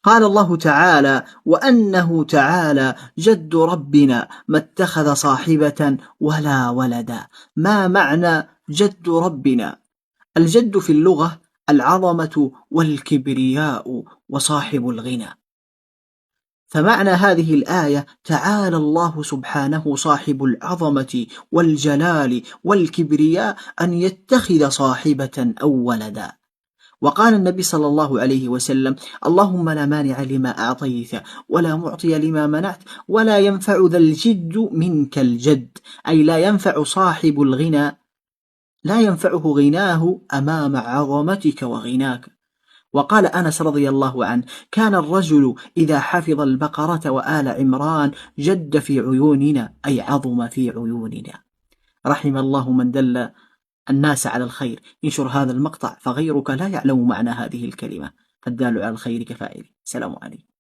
قال الله تعالى: وأنه تعالى جد ربنا ما اتخذ صاحبة ولا ولدا. ما معنى جد ربنا؟ الجد في اللغة العظمة والكبرياء وصاحب الغنى. فمعنى هذه الآية: تعالى الله سبحانه صاحب العظمة والجلال والكبرياء أن يتخذ صاحبة أو ولدا. وقال النبي صلى الله عليه وسلم: اللهم لا مانع لما أعطيت ولا معطي لما منعت ولا ينفع ذا الجد منك الجد. أي لا ينفع صاحب الغنى، لا ينفعه غناه أمام عظمتك وغناك. وقال أنس رضي الله عنه: كان الرجل إذا حفظ البقرة وآل عمران جد في عيوننا، أي عظم في عيوننا. رحم الله من دل الناس على الخير. انشر هذا المقطع فغيرك لا يعلم معنى هذه الكلمة، فالدال على الخير كفاعله. سلام عليكم.